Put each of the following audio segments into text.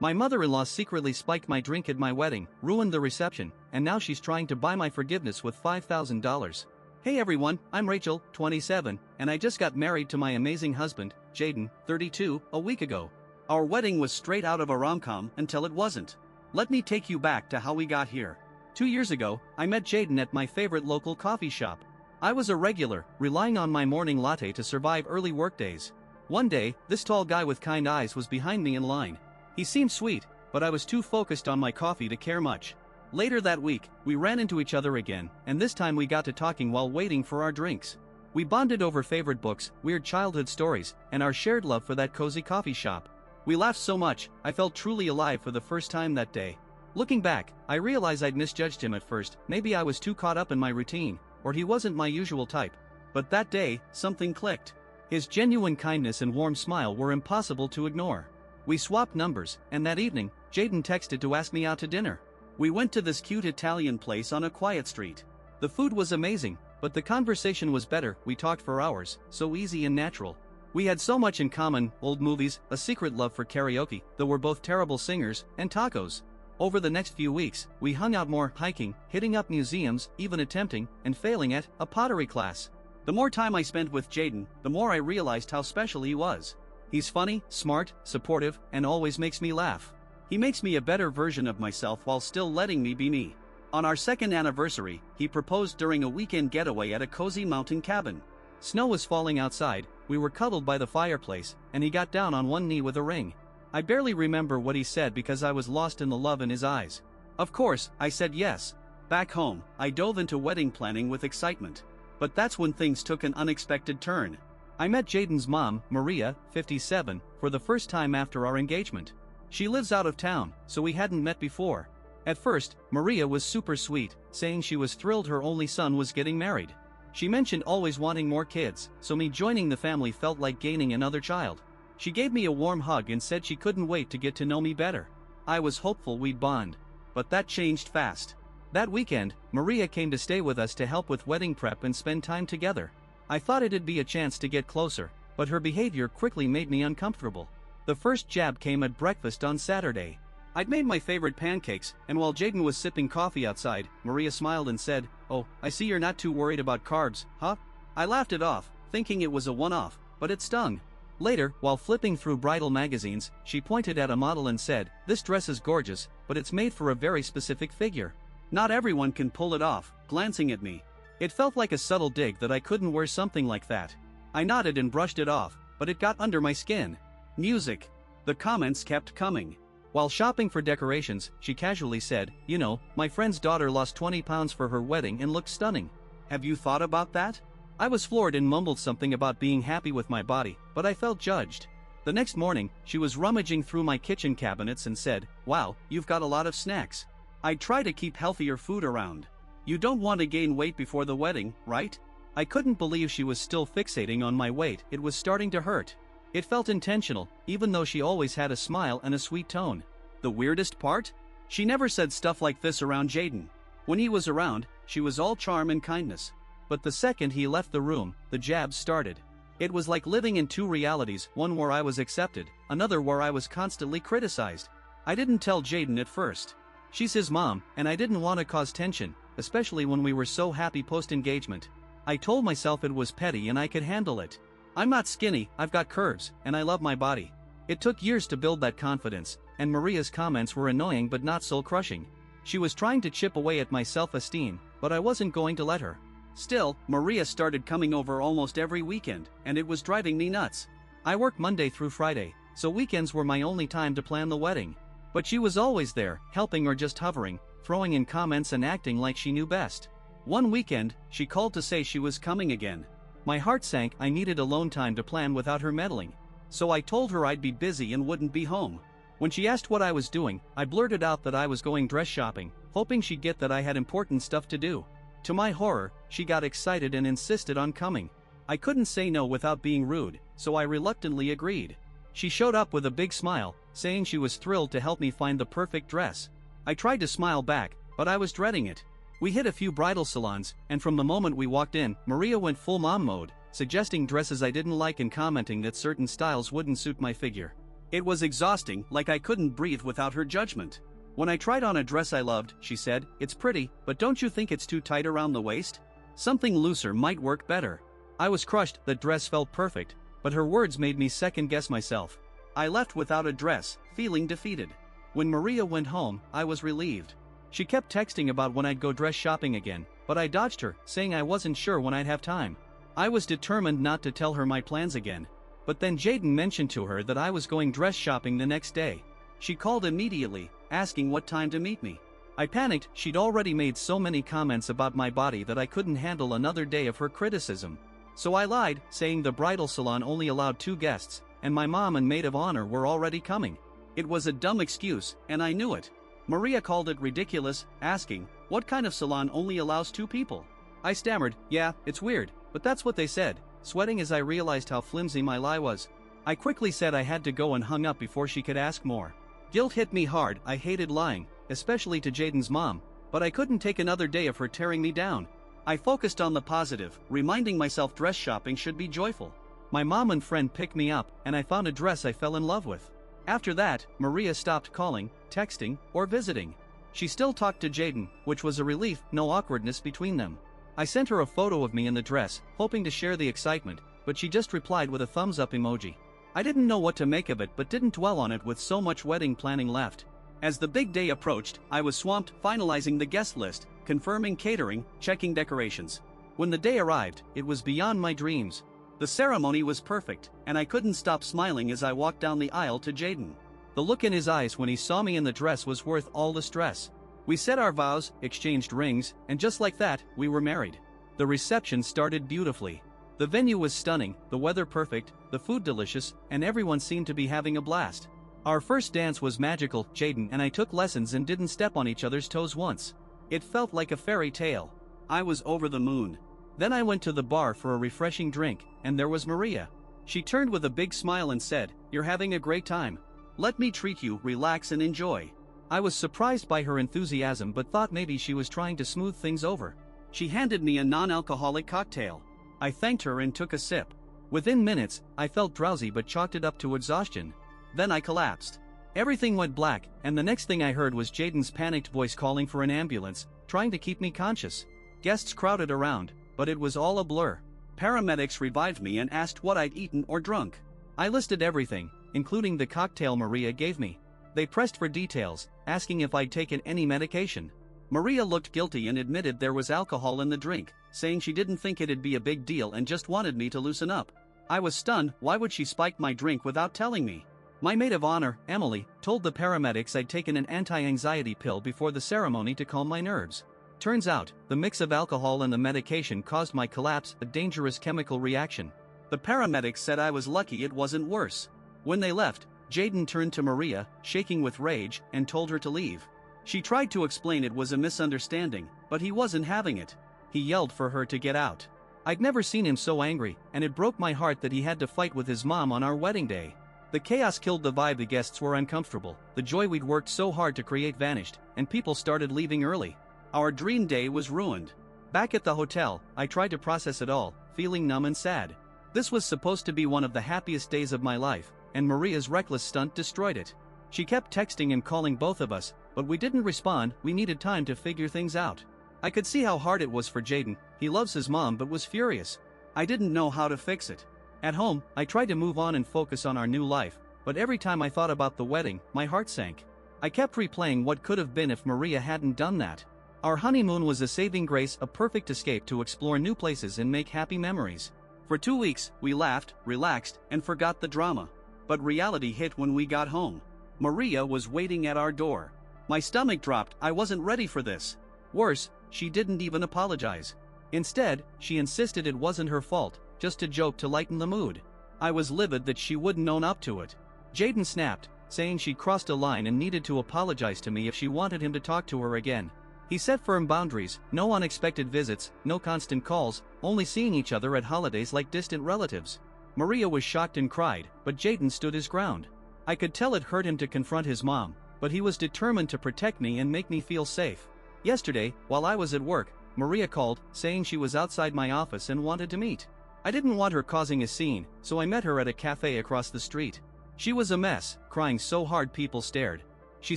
My mother-in-law secretly spiked my drink at my wedding, ruined the reception, and now she's trying to buy my forgiveness with $5,000. Hey everyone, I'm Rachel, 27, and I just got married to my amazing husband, Jaden, 32, a week ago. Our wedding was straight out of a rom-com until it wasn't. Let me take you back to how we got here. 2 years ago, I met Jaden at my favorite local coffee shop. I was a regular, relying on my morning latte to survive early workdays. One day, this tall guy with kind eyes was behind me in line. He seemed sweet, but I was too focused on my coffee to care much. Later that week, we ran into each other again, and this time we got to talking while waiting for our drinks. We bonded over favorite books, weird childhood stories, and our shared love for that cozy coffee shop. We laughed so much, I felt truly alive for the first time that day. Looking back, I realize I'd misjudged him at first. Maybe I was too caught up in my routine, or he wasn't my usual type. But that day, something clicked. His genuine kindness and warm smile were impossible to ignore. We swapped numbers, and that evening, Jaden texted to ask me out to dinner. We went to this cute Italian place on a quiet street. The food was amazing, but the conversation was better. We talked for hours, so easy and natural. We had so much in common: old movies, a secret love for karaoke, though we're both terrible singers, and tacos. Over the next few weeks, we hung out more, hiking, hitting up museums, even attempting, and failing at, a pottery class. The more time I spent with Jaden, the more I realized how special he was. He's funny, smart, supportive, and always makes me laugh. He makes me a better version of myself while still letting me be me. On our second anniversary, he proposed during a weekend getaway at a cozy mountain cabin. Snow was falling outside, we were cuddled by the fireplace, and he got down on one knee with a ring. I barely remember what he said because I was lost in the love in his eyes. Of course, I said yes. Back home, I dove into wedding planning with excitement. But that's when things took an unexpected turn. I met Jaden's mom, Maria, 57, for the first time after our engagement. She lives out of town, so we hadn't met before. At first, Maria was super sweet, saying she was thrilled her only son was getting married. She mentioned always wanting more kids, so me joining the family felt like gaining another child. She gave me a warm hug and said she couldn't wait to get to know me better. I was hopeful we'd bond. But that changed fast. That weekend, Maria came to stay with us to help with wedding prep and spend time together. I thought it'd be a chance to get closer, but her behavior quickly made me uncomfortable. The first jab came at breakfast on Saturday. I'd made my favorite pancakes, and while Jaden was sipping coffee outside, Maria smiled and said, "Oh, I see you're not too worried about carbs, huh?" I laughed it off, thinking it was a one-off, but it stung. Later, while flipping through bridal magazines, she pointed at a model and said, "This dress is gorgeous, but it's made for a very specific figure. Not everyone can pull it off," glancing at me. It felt like a subtle dig that I couldn't wear something like that. I nodded and brushed it off, but it got under my skin. Music. The comments kept coming. While shopping for decorations, she casually said, "You know, my friend's daughter lost 20 pounds for her wedding and looks stunning. Have you thought about that?" I was floored and mumbled something about being happy with my body, but I felt judged. The next morning, she was rummaging through my kitchen cabinets and said, "Wow, you've got a lot of snacks. I try to keep healthier food around. You don't want to gain weight before the wedding, right?" I couldn't believe she was still fixating on my weight. It was starting to hurt. It felt intentional, even though she always had a smile and a sweet tone. The weirdest part? She never said stuff like this around Jaden. When he was around, she was all charm and kindness. But the second he left the room, the jabs started. It was like living in two realities, one where I was accepted, another where I was constantly criticized. I didn't tell Jaden at first. She's his mom, and I didn't want to cause tension, especially when we were so happy post-engagement. I told myself it was petty and I could handle it. I'm not skinny, I've got curves, and I love my body. It took years to build that confidence, and Maria's comments were annoying but not soul-crushing. She was trying to chip away at my self-esteem, but I wasn't going to let her. Still, Maria started coming over almost every weekend, and it was driving me nuts. I worked Monday through Friday, so weekends were my only time to plan the wedding. But she was always there, helping or just hovering, throwing in comments and acting like she knew best. One weekend, she called to say she was coming again. My heart sank. I needed alone time to plan without her meddling. So I told her I'd be busy and wouldn't be home. When she asked what I was doing, I blurted out that I was going dress shopping, hoping she'd get that I had important stuff to do. To my horror, she got excited and insisted on coming. I couldn't say no without being rude, so I reluctantly agreed. She showed up with a big smile, saying she was thrilled to help me find the perfect dress. I tried to smile back, but I was dreading it. We hit a few bridal salons, and from the moment we walked in, Maria went full mom mode, suggesting dresses I didn't like and commenting that certain styles wouldn't suit my figure. It was exhausting, like I couldn't breathe without her judgment. When I tried on a dress I loved, she said, "It's pretty, but don't you think it's too tight around the waist? Something looser might work better." I was crushed. The dress felt perfect, but her words made me second-guess myself. I left without a dress, feeling defeated. When Maria went home, I was relieved. She kept texting about when I'd go dress shopping again, but I dodged her, saying I wasn't sure when I'd have time. I was determined not to tell her my plans again. But then Jaden mentioned to her that I was going dress shopping the next day. She called immediately, asking what time to meet me. I panicked. She'd already made so many comments about my body that I couldn't handle another day of her criticism. So I lied, saying the bridal salon only allowed 2 guests, and my mom and maid of honor were already coming. It was a dumb excuse, and I knew it. Maria called it ridiculous, asking, "What kind of salon only allows 2 people?" I stammered, "Yeah, it's weird, but that's what they said," sweating as I realized how flimsy my lie was. I quickly said I had to go and hung up before she could ask more. Guilt hit me hard. I hated lying, especially to Jaden's mom, but I couldn't take another day of her tearing me down. I focused on the positive, reminding myself dress shopping should be joyful. My mom and friend picked me up, and I found a dress I fell in love with. After that, Maria stopped calling, texting, or visiting. She still talked to Jaden, which was a relief. No awkwardness between them. I sent her a photo of me in the dress, hoping to share the excitement, but she just replied with a thumbs up emoji. I didn't know what to make of it but didn't dwell on it with so much wedding planning left. As the big day approached, I was swamped finalizing the guest list, confirming catering, checking decorations. When the day arrived, it was beyond my dreams. The ceremony was perfect, and I couldn't stop smiling as I walked down the aisle to Jaden. The look in his eyes when he saw me in the dress was worth all the stress. We said our vows, exchanged rings, and just like that, we were married. The reception started beautifully. The venue was stunning, the weather perfect, the food delicious, and everyone seemed to be having a blast. Our first dance was magical. Jaden and I took lessons and didn't step on each other's toes once. It felt like a fairy tale. I was over the moon. Then I went to the bar for a refreshing drink, and there was Maria. She turned with a big smile and said, "You're having a great time. Let me treat you, relax and enjoy." I was surprised by her enthusiasm but thought maybe she was trying to smooth things over. She handed me a non-alcoholic cocktail. I thanked her and took a sip. Within minutes, I felt drowsy but chalked it up to exhaustion. Then I collapsed. Everything went black, and the next thing I heard was Jaden's panicked voice calling for an ambulance, trying to keep me conscious. Guests crowded around, but it was all a blur. Paramedics revived me and asked what I'd eaten or drunk. I listed everything, including the cocktail Maria gave me. They pressed for details, asking if I'd taken any medication. Maria looked guilty and admitted there was alcohol in the drink, saying she didn't think it'd be a big deal and just wanted me to loosen up. I was stunned. Why would she spike my drink without telling me? My maid of honor, Emily, told the paramedics I'd taken an anti-anxiety pill before the ceremony to calm my nerves. Turns out, the mix of alcohol and the medication caused my collapse, a dangerous chemical reaction. The paramedics said I was lucky it wasn't worse. When they left, Jaden turned to Maria, shaking with rage, and told her to leave. She tried to explain it was a misunderstanding, but he wasn't having it. He yelled for her to get out. I'd never seen him so angry, and it broke my heart that he had to fight with his mom on our wedding day. The chaos killed the vibe. The guests were uncomfortable, the joy we'd worked so hard to create vanished, and people started leaving early. Our dream day was ruined. Back at the hotel, I tried to process it all, feeling numb and sad. This was supposed to be one of the happiest days of my life, and Maria's reckless stunt destroyed it. She kept texting and calling both of us, but we didn't respond. We needed time to figure things out. I could see how hard it was for Jaden. He loves his mom but was furious. I didn't know how to fix it. At home, I tried to move on and focus on our new life, but every time I thought about the wedding, my heart sank. I kept replaying what could have been if Maria hadn't done that. Our honeymoon was a saving grace, a perfect escape to explore new places and make happy memories. For 2 weeks, we laughed, relaxed, and forgot the drama. But reality hit when we got home. Maria was waiting at our door. My stomach dropped. I wasn't ready for this. Worse, she didn't even apologize. Instead, she insisted it wasn't her fault, just a joke to lighten the mood. I was livid that she wouldn't own up to it. Jaden snapped, saying she'd crossed a line and needed to apologize to me if she wanted him to talk to her again. He set firm boundaries, no unexpected visits, no constant calls, only seeing each other at holidays like distant relatives. Maria was shocked and cried, but Jaden stood his ground. I could tell it hurt him to confront his mom, but he was determined to protect me and make me feel safe. Yesterday, while I was at work, Maria called, saying she was outside my office and wanted to meet. I didn't want her causing a scene, so I met her at a cafe across the street. She was a mess, crying so hard people stared. She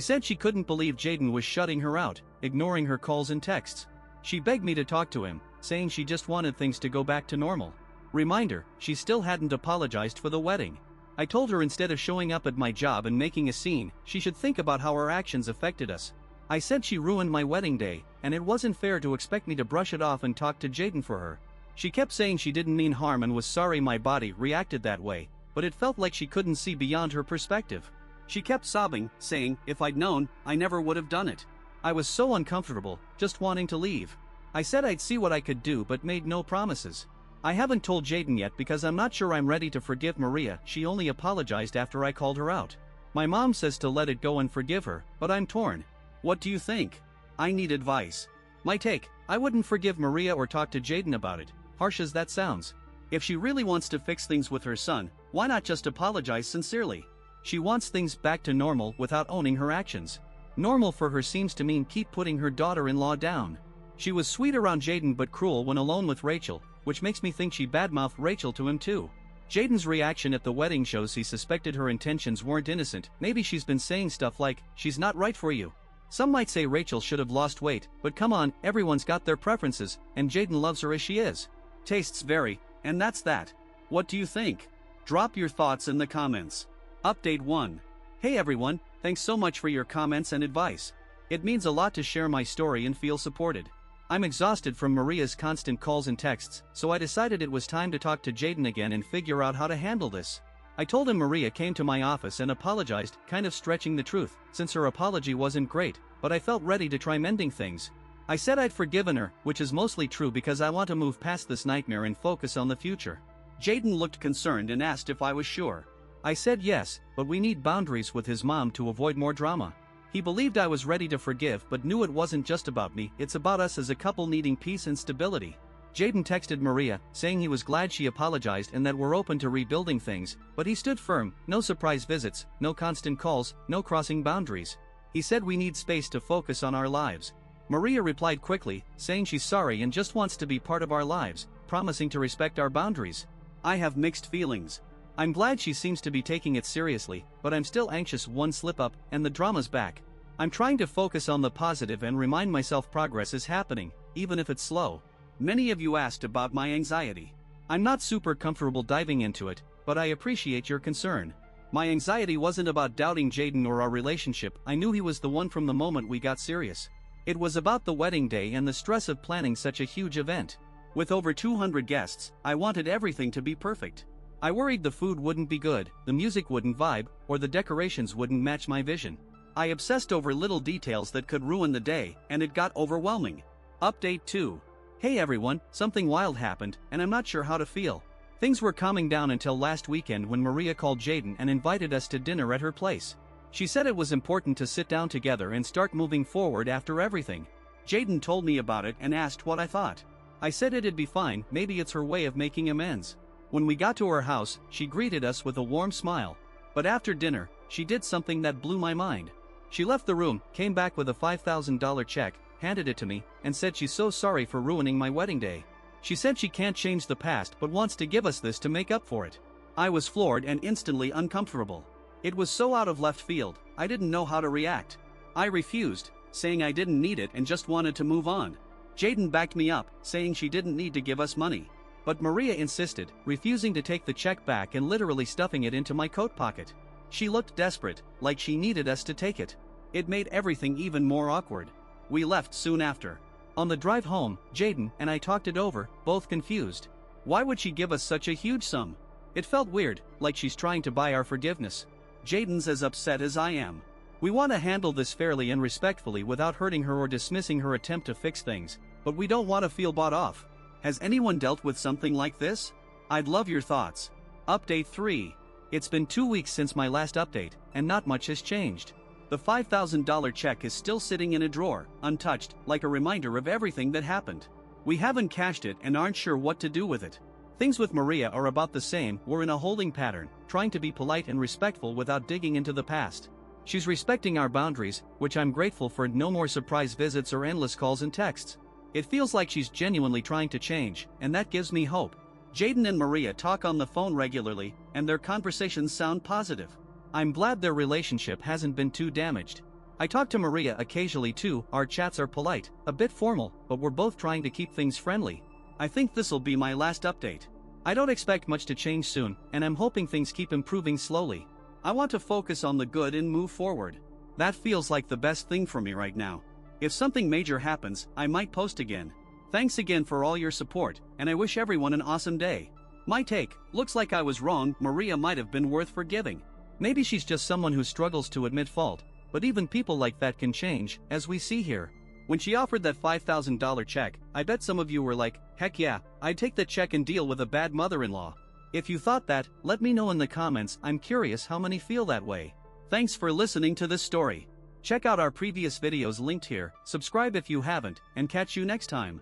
said she couldn't believe Jaden was shutting her out, ignoring her calls and texts. She begged me to talk to him, saying she just wanted things to go back to normal. Reminder, she still hadn't apologized for the wedding. I told her instead of showing up at my job and making a scene, she should think about how her actions affected us. I said she ruined my wedding day, and it wasn't fair to expect me to brush it off and talk to Jaden for her. She kept saying she didn't mean harm and was sorry my body reacted that way, but it felt like she couldn't see beyond her perspective. She kept sobbing, saying, if I'd known, I never would have done it. I was so uncomfortable, just wanting to leave. I said I'd see what I could do but made no promises. I haven't told Jaden yet because I'm not sure I'm ready to forgive Maria. She only apologized after I called her out. My mom says to let it go and forgive her, but I'm torn. What do you think? I need advice. My take, I wouldn't forgive Maria or talk to Jaden about it, harsh as that sounds. If she really wants to fix things with her son, why not just apologize sincerely? She wants things back to normal without owning her actions. Normal for her seems to mean keep putting her daughter-in-law down. She was sweet around Jaden but cruel when alone with Rachel, which makes me think she badmouthed Rachel to him too. Jaden's reaction at the wedding shows he suspected her intentions weren't innocent. Maybe she's been saying stuff like, she's not right for you. Some might say Rachel should have lost weight, but come on, everyone's got their preferences, and Jaden loves her as she is. Tastes vary, and that's that. What do you think? Drop your thoughts in the comments. Update 1. Hey everyone, thanks so much for your comments and advice. It means a lot to share my story and feel supported. I'm exhausted from Maria's constant calls and texts, so I decided it was time to talk to Jaden again and figure out how to handle this. I told him Maria came to my office and apologized, kind of stretching the truth, since her apology wasn't great, but I felt ready to try mending things. I said I'd forgiven her, which is mostly true because I want to move past this nightmare and focus on the future. Jaden looked concerned and asked if I was sure. I said yes, but we need boundaries with his mom to avoid more drama. He believed I was ready to forgive but knew it wasn't just about me, it's about us as a couple needing peace and stability. Jaden texted Maria, saying he was glad she apologized and that we're open to rebuilding things, but he stood firm, no surprise visits, no constant calls, no crossing boundaries. He said we need space to focus on our lives. Maria replied quickly, saying she's sorry and just wants to be part of our lives, promising to respect our boundaries. I have mixed feelings. I'm glad she seems to be taking it seriously, but I'm still anxious one slip up and the drama's back. I'm trying to focus on the positive and remind myself progress is happening, even if it's slow. Many of you asked about my anxiety. I'm not super comfortable diving into it, but I appreciate your concern. My anxiety wasn't about doubting Jaden or our relationship. I knew he was the one from the moment we got serious. It was about the wedding day and the stress of planning such a huge event. With over 200 guests, I wanted everything to be perfect. I worried the food wouldn't be good, the music wouldn't vibe, or the decorations wouldn't match my vision. I obsessed over little details that could ruin the day, and it got overwhelming. Update 2. Hey everyone, something wild happened, and I'm not sure how to feel. Things were calming down until last weekend when Maria called Jaden and invited us to dinner at her place. She said it was important to sit down together and start moving forward after everything. Jaden told me about it and asked what I thought. I said it'd be fine, maybe it's her way of making amends. When we got to her house, she greeted us with a warm smile. But after dinner, she did something that blew my mind. She left the room, came back with a $5,000 check, handed it to me, and said she's so sorry for ruining my wedding day. She said she can't change the past but wants to give us this to make up for it. I was floored and instantly uncomfortable. It was so out of left field, I didn't know how to react. I refused, saying I didn't need it and just wanted to move on. Jaden backed me up, saying she didn't need to give us money. But Maria insisted, refusing to take the check back and literally stuffing it into my coat pocket. She looked desperate, like she needed us to take it. It made everything even more awkward. We left soon after. On the drive home, Jaden and I talked it over, both confused. Why would she give us such a huge sum? It felt weird, like she's trying to buy our forgiveness. Jaden's as upset as I am. We want to handle this fairly and respectfully without hurting her or dismissing her attempt to fix things, but we don't want to feel bought off. Has anyone dealt with something like this? I'd love your thoughts. Update 3. It's been 2 weeks since my last update, and not much has changed. The $5,000 check is still sitting in a drawer, untouched, like a reminder of everything that happened. We haven't cashed it and aren't sure what to do with it. Things with Maria are about the same. We're in a holding pattern, trying to be polite and respectful without digging into the past. She's respecting our boundaries, which I'm grateful for. No more surprise visits or endless calls and texts. It feels like she's genuinely trying to change, and that gives me hope. Jaden and Maria talk on the phone regularly, and their conversations sound positive. I'm glad their relationship hasn't been too damaged. I talk to Maria occasionally too, our chats are polite, a bit formal, but we're both trying to keep things friendly. I think this'll be my last update. I don't expect much to change soon, and I'm hoping things keep improving slowly. I want to focus on the good and move forward. That feels like the best thing for me right now. If something major happens, I might post again. Thanks again for all your support, and I wish everyone an awesome day. My take, looks like I was wrong, Maria might have been worth forgiving. Maybe she's just someone who struggles to admit fault, but even people like that can change, as we see here. When she offered that $5,000 check, I bet some of you were like, heck yeah, I'd take that check and deal with a bad mother-in-law. If you thought that, let me know in the comments, I'm curious how many feel that way. Thanks for listening to this story. Check out our previous videos linked here, subscribe if you haven't, and catch you next time.